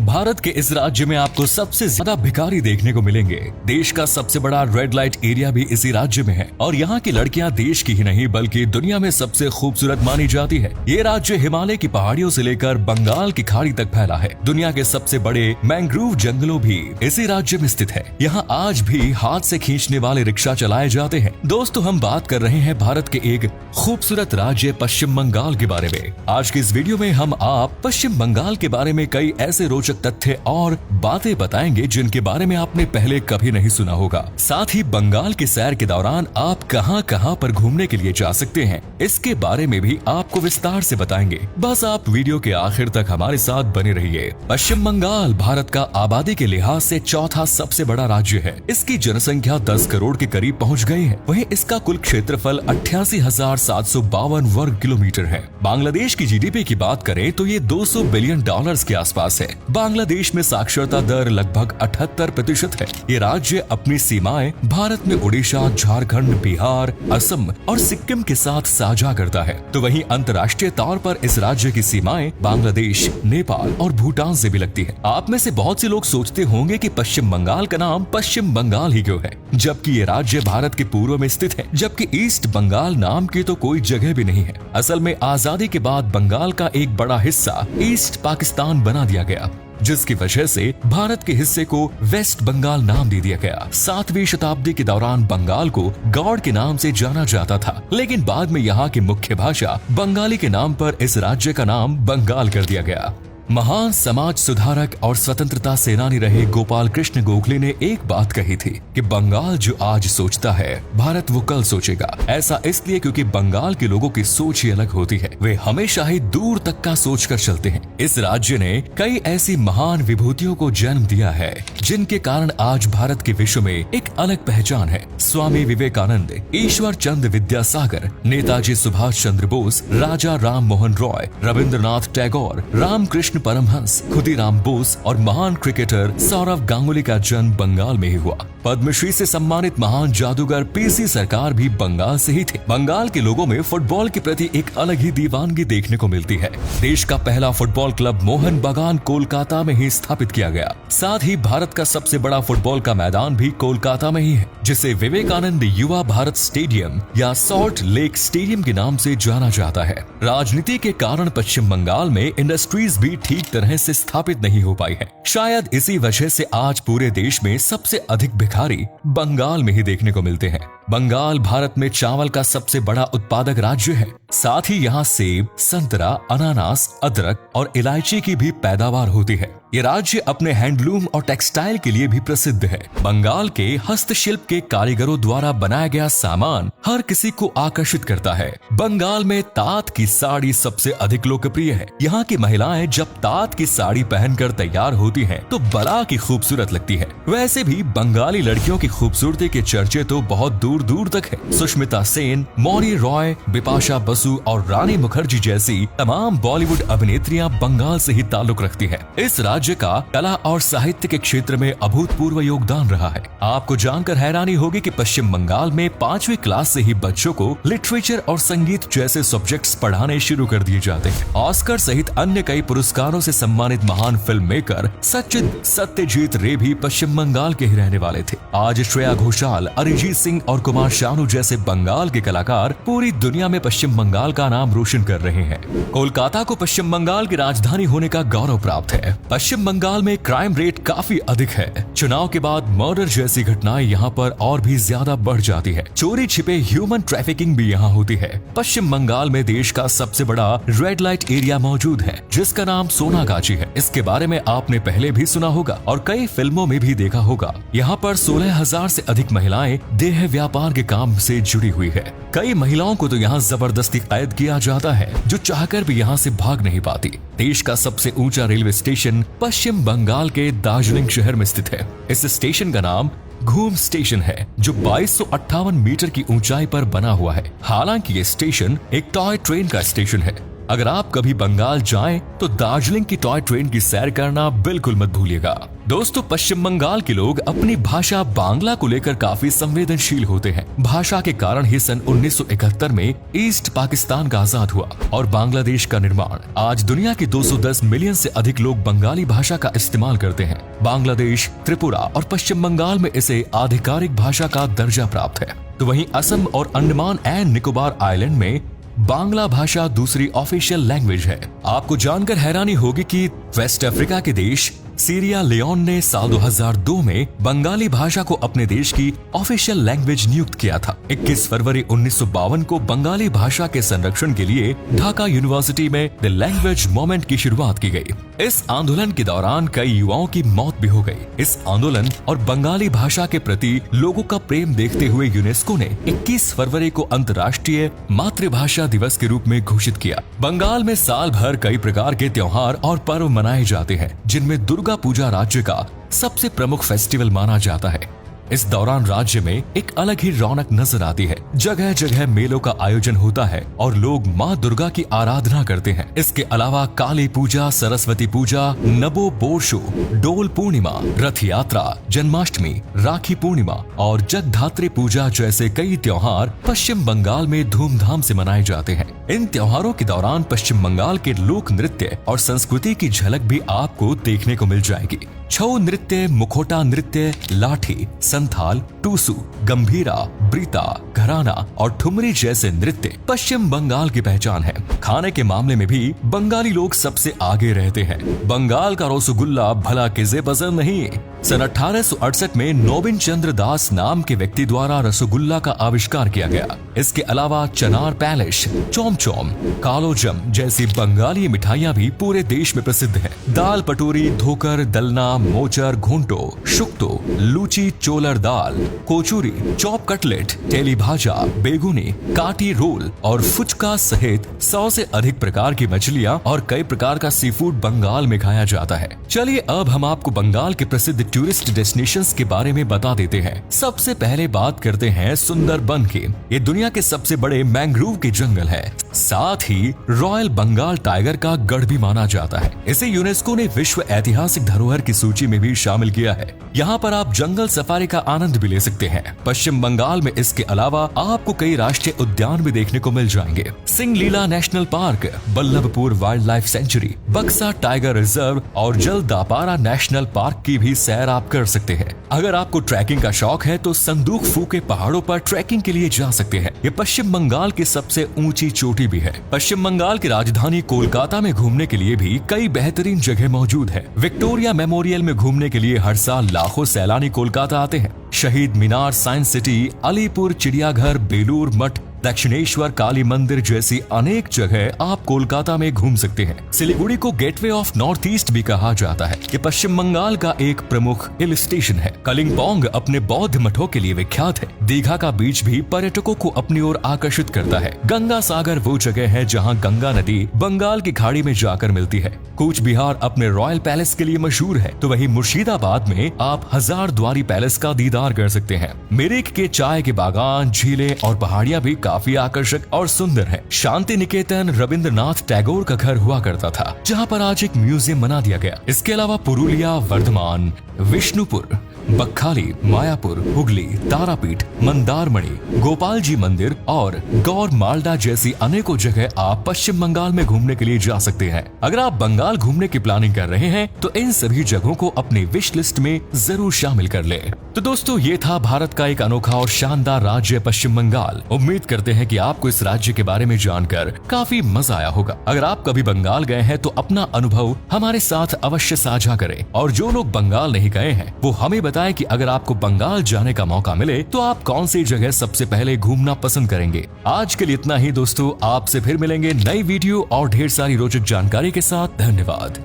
भारत के इस राज्य में आपको सबसे ज्यादा भिखारी देखने को मिलेंगे। देश का सबसे बड़ा रेड लाइट एरिया भी इसी राज्य में है और यहाँ की लड़कियाँ देश की ही नहीं बल्कि दुनिया में सबसे खूबसूरत मानी जाती है। ये राज्य हिमालय की पहाड़ियों से लेकर बंगाल की खाड़ी तक फैला है। दुनिया के सबसे बड़े मैंग्रोव जंगलों भी इसी राज्य में स्थित है। यहाँ आज भी हाथ से खींचने वाले रिक्शा चलाए जाते हैं। दोस्तों, हम बात कर रहे हैं भारत के एक खूबसूरत राज्य पश्चिम बंगाल के बारे में। आज की इस वीडियो में हम आप पश्चिम बंगाल के बारे में कई ऐसे रोचक तथ्य और बातें बताएंगे जिनके बारे में आपने पहले कभी नहीं सुना होगा। साथ ही बंगाल के सैर के दौरान आप कहां कहां पर घूमने के लिए जा सकते हैं, इसके बारे में भी आपको विस्तार से बताएंगे। बस आप वीडियो के आखिर तक हमारे साथ बने रहिए। पश्चिम बंगाल भारत का आबादी के लिहाज से चौथा सबसे बड़ा राज्य है। इसकी जनसंख्या 10 करोड़ के करीब पहुंच गई है। वहीं इसका कुल क्षेत्रफल 88,752 वर्ग किलोमीटर है। बांग्लादेश की जीडीपी की बात करें तो ये $200 बिलियन के आसपास है। बांग्लादेश में साक्षरता दर लगभग 78% है। ये राज्य अपनी सीमाएं भारत में उड़ीसा, झारखंड, बिहार, असम और सिक्किम के साथ साझा करता है। तो वहीं अंतर्राष्ट्रीय तौर पर इस राज्य की सीमाएं बांग्लादेश, नेपाल और भूटान से भी लगती है। आप में से बहुत से लोग सोचते होंगे कि पश्चिम बंगाल का नाम पश्चिम बंगाल ही क्यों है, जबकि ये राज्य भारत के पूर्व में स्थित है, जबकि ईस्ट बंगाल नाम की तो कोई जगह भी नहीं है। असल में आजादी के बाद बंगाल का एक बड़ा हिस्सा ईस्ट पाकिस्तान बना दिया गया, जिसकी वजह से भारत के हिस्से को वेस्ट बंगाल नाम दे दिया गया। 7वीं शताब्दी के दौरान बंगाल को गौड़ के नाम से जाना जाता था, लेकिन बाद में यहाँ की मुख्य भाषा बंगाली के नाम पर इस राज्य का नाम बंगाल कर दिया गया। महान समाज सुधारक और स्वतंत्रता सेनानी रहे गोपाल कृष्ण गोखले ने एक बात कही थी कि बंगाल जो आज सोचता है भारत वो कल सोचेगा। ऐसा इसलिए क्योंकि बंगाल के लोगों की सोच ही अलग होती है। वे हमेशा ही दूर तक का सोच कर चलते हैं। इस राज्य ने कई ऐसी महान विभूतियों को जन्म दिया है जिनके कारण आज भारत के विश्व में एक अलग पहचान है। स्वामी विवेकानंद, ईश्वर चंद्र विद्यासागर, नेताजी सुभाष चंद्र बोस, राजा राम मोहन रॉय, रविंद्रनाथ टैगोर, रामकृष्ण परमहंस, खुदीराम बोस और महान क्रिकेटर सौरव गांगुली का जन्म बंगाल में ही हुआ। पद्मश्री से सम्मानित महान जादूगर पीसी सरकार भी बंगाल से ही थे। बंगाल के लोगों में फुटबॉल के प्रति एक अलग ही दीवानगी देखने को मिलती है। देश का पहला फुटबॉल क्लब मोहन बागान कोलकाता में ही स्थापित किया गया। साथ ही भारत का सबसे बड़ा फुटबॉल का मैदान भी कोलकाता में ही है, जिसे विवेकानंद युवा भारत स्टेडियम या सॉल्ट लेक स्टेडियम के नाम से जाना जाता है। राजनीति के कारण पश्चिम बंगाल में इंडस्ट्रीज भी ठीक तरह से स्थापित नहीं हो पाई है। शायद इसी वजह से आज पूरे देश में सबसे अधिक भिखारी बंगाल में ही देखने को मिलते हैं। बंगाल भारत में चावल का सबसे बड़ा उत्पादक राज्य है। साथ ही यहाँ सेब, संतरा, अनानास, अदरक और इलायची की भी पैदावार होती है। ये राज्य अपने हैंडलूम और टेक्सटाइल के लिए भी प्रसिद्ध है। बंगाल के हस्तशिल्प के कारीगरों द्वारा बनाया गया सामान हर किसी को आकर्षित करता है। बंगाल में तात की साड़ी सबसे अधिक लोकप्रिय है। यहाँ की महिलाएं जब तात की साड़ी पहनकर तैयार होती हैं, तो बड़ा की खूबसूरत लगती है। वैसे भी बंगाली लड़कियों की खूबसूरती के चर्चे तो बहुत दूर दूर तक है। सुष्मिता सेन, मौरी रॉय, बिपाशा बसु और रानी मुखर्जी जैसी तमाम बॉलीवुड अभिनेत्रियां बंगाल से ही ताल्लुक रखती हैं। इस राज्य का कला और साहित्य के क्षेत्र में अभूतपूर्व योगदान रहा है। आपको जानकर हैरानी होगी कि पश्चिम बंगाल में 5वीं क्लास से ही बच्चों को लिटरेचर और संगीत जैसे सब्जेक्ट्स पढ़ाने शुरू कर दिए जाते हैं। ऑस्कर सहित अन्य कई पुरस्कारों से सम्मानित महान फिल्म मेकर सचिन सत्यजीत रे भी पश्चिम बंगाल के ही रहने वाले थे। आज श्रेया घोषाल, अरिजीत सिंह और कुमार शानू जैसे बंगाल के कलाकार पूरी दुनिया में पश्चिम बंगाल का नाम रोशन कर रहे हैं। कोलकाता को पश्चिम बंगाल की राजधानी होने का गौरव प्राप्त है। पश्चिम बंगाल में क्राइम रेट काफी अधिक है। चुनाव के बाद मर्डर जैसी घटनाएं यहाँ पर और भी ज्यादा बढ़ जाती है। चोरी छिपे ह्यूमन ट्रैफिकिंग भी यहाँ होती है। पश्चिम बंगाल में देश का सबसे बड़ा रेड लाइट एरिया मौजूद है, जिसका नाम सोनागाची है। इसके बारे में आपने पहले भी सुना होगा और कई फिल्मों में भी देखा होगा। यहाँ पर 16,000 से अधिक महिलाएं देह व्यापार के काम से जुड़ी हुई है। कई महिलाओं को तो यहाँ जबरदस्ती कैद किया जाता है, जो चाहकर भी यहाँ से भाग नहीं पाती। देश का सबसे ऊंचा रेलवे स्टेशन पश्चिम बंगाल के दार्जिलिंग शहर में स्थित है। इस स्टेशन का नाम घूम स्टेशन है, जो 2258 मीटर की ऊंचाई पर बना हुआ है। हालांकि ये स्टेशन एक टॉय ट्रेन का स्टेशन है। अगर आप कभी बंगाल जाएं तो दार्जिलिंग की टॉय ट्रेन की सैर करना बिल्कुल मत भूलिएगा। दोस्तों, पश्चिम बंगाल के लोग अपनी भाषा बांग्ला को लेकर काफी संवेदनशील होते हैं। भाषा के कारण ही सन 1971 में ईस्ट पाकिस्तान का आजाद हुआ और बांग्लादेश का निर्माण। आज दुनिया के 210 मिलियन से अधिक लोग बंगाली भाषा का इस्तेमाल करते हैं। बांग्लादेश, त्रिपुरा और पश्चिम बंगाल में इसे आधिकारिक भाषा का दर्जा प्राप्त है। तो वहीं असम और अंडमान एंड निकोबार आइलैंड में बांग्ला भाषा दूसरी ऑफिशियल लैंग्वेज है। आपको जानकर हैरानी होगी कि वेस्ट अफ्रीका के देश सीरिया लियोन ने साल 2002 में बंगाली भाषा को अपने देश की ऑफिशियल लैंग्वेज नियुक्त किया था। 21 फरवरी 1952 को बंगाली भाषा के संरक्षण के लिए ढाका यूनिवर्सिटी में द लैंग्वेज मूवमेंट की शुरुआत की गई। इस आंदोलन के दौरान कई युवाओं की मौत भी हो गई। इस आंदोलन और बंगाली भाषा के प्रति लोगों का प्रेम देखते हुए यूनेस्को ने 21 फरवरी को अंतर्राष्ट्रीय मातृभाषा दिवस के रूप में घोषित किया। बंगाल में साल भर कई प्रकार के त्योहार और पर्व मनाए जाते हैं, जिनमें दुर्गा पूजा राज्य का सबसे प्रमुख फेस्टिवल माना जाता है। इस दौरान राज्य में एक अलग ही रौनक नजर आती है। जगह जगह मेलों का आयोजन होता है और लोग माँ दुर्गा की आराधना करते हैं। इसके अलावा काली पूजा, सरस्वती पूजा, नबो बोर्शो, डोल पूर्णिमा, रथ यात्रा, जन्माष्टमी, राखी पूर्णिमा और जगधात्री पूजा जैसे कई त्योहार पश्चिम बंगाल में धूमधाम से मनाए जाते हैं। इन त्योहारों के दौरान पश्चिम बंगाल के लोक नृत्य और संस्कृति की झलक भी आपको देखने को मिल जाएगी। छऊ नृत्य, मुखोटा नृत्य, लाठी, संथाल, टूसू, गंभीरा, ब्रीता, घराना और ठुमरी जैसे नृत्य पश्चिम बंगाल की पहचान है। खाने के मामले में भी बंगाली लोग सबसे आगे रहते हैं। बंगाल का रसगुल्ला भला किसे पसंद नहीं। सन 1868 में नोबिन चंद्र दास नाम के व्यक्ति द्वारा रसगुल्ला का आविष्कार किया गया। इसके अलावा चनार पैलिश, चोम चोम, कालोजम जैसी बंगाली मिठाइयाँ भी पूरे देश में प्रसिद्ध हैं। दाल पटोरी, धोकर, दलना, मोचर, घोंटो, शुक्तो, लूची, चोलर दाल, कोचूरी, चॉप कटलेट, तेली भाजा, बेगुनी, काटी रोल और फुचका सहित 100 से अधिक प्रकार की मछलियाँ और कई प्रकार का सी फूड बंगाल में खाया जाता है। चलिए अब हम आपको बंगाल के प्रसिद्ध टूरिस्ट डेस्टिनेशंस के बारे में बता देते हैं। सबसे पहले बात करते हैं सुंदरबन की। ये दुनिया के सबसे बड़े मैंग्रोव के जंगल है। साथ ही रॉयल बंगाल टाइगर का गढ़ भी माना जाता है। इसे यूनेस्को ने विश्व ऐतिहासिक धरोहर की सूची में भी शामिल किया है। यहाँ पर आप जंगल सफारी का आनंद भी ले सकते हैं। पश्चिम बंगाल में इसके अलावा आपको कई राष्ट्रीय उद्यान भी देखने को मिल जाएंगे। Singalila national park, Ballabhpur wild life sanctuary, बक्सा टाइगर रिजर्व और जलदापारा नेशनल पार्क की भी सैर आप कर सकते हैं। अगर आपको ट्रैकिंग का शौक है तो संदूक फू के पहाड़ों पर ट्रैकिंग के लिए जा सकते हैं। ये पश्चिम बंगाल की सबसे ऊंची चोटी भी है। पश्चिम बंगाल की राजधानी कोलकाता में घूमने के लिए भी कई बेहतरीन जगह मौजूद है। विक्टोरिया मेमोरियल में घूमने के लिए हर साल लाखों सैलानी कोलकाता आते हैं। शहीद मीनार, साइंस सिटी, अलीपुर चिड़ियाघर, बेलूर मठ, दक्षिणेश्वर काली मंदिर जैसी अनेक जगह आप कोलकाता में घूम सकते हैं। सिलीगुड़ी को गेटवे ऑफ नॉर्थ ईस्ट भी कहा जाता है। ये पश्चिम बंगाल का एक प्रमुख हिल स्टेशन है। कलिम्पोंग अपने बौद्ध मठों के लिए विख्यात है। दीघा का बीच भी पर्यटकों को अपनी ओर आकर्षित करता है। गंगा सागर वो जगह है जहाँ गंगा नदी बंगाल की खाड़ी में जाकर मिलती है। कूच बिहार अपने रॉयल पैलेस के लिए मशहूर है, तो वहीं मुर्शिदाबाद में आप हजारद्वारी पैलेस का दीदार कर सकते हैं। मिरिक के चाय के बागान, झीलें और पहाड़ियां भी काफी आकर्षक और सुंदर है। शांति निकेतन रविंद्रनाथ टैगोर का घर हुआ करता था, जहां पर आज एक म्यूजियम बना दिया गया। इसके अलावा पुरुलिया, वर्धमान, विष्णुपुर, बक्खाली, मायापुर, हुगली, तारापीठ, मंदारमणि, गोपाल जी मंदिर और गौर मालडा जैसी अनेकों जगह आप पश्चिम बंगाल में घूमने के लिए जा सकते हैं। अगर आप बंगाल घूमने की प्लानिंग कर रहे हैं तो इन सभी जगहों को अपनी विश लिस्ट में जरूर शामिल कर लें। तो दोस्तों, ये था भारत का एक अनोखा और शानदार राज्य पश्चिम बंगाल। उम्मीद करते हैं कि आपको इस राज्य के बारे में जानकर काफी मजा आया होगा। अगर आप कभी बंगाल गए हैं तो अपना अनुभव हमारे साथ अवश्य साझा करें, और जो लोग बंगाल नहीं गए हैं वो हमें बताएं कि अगर आपको बंगाल जाने का मौका मिले तो आप कौन सी जगह सबसे पहले घूमना पसंद करेंगे। आज के लिए इतना ही दोस्तों, आपसे फिर मिलेंगे नई वीडियो और ढेर सारी रोचक जानकारी के साथ। धन्यवाद।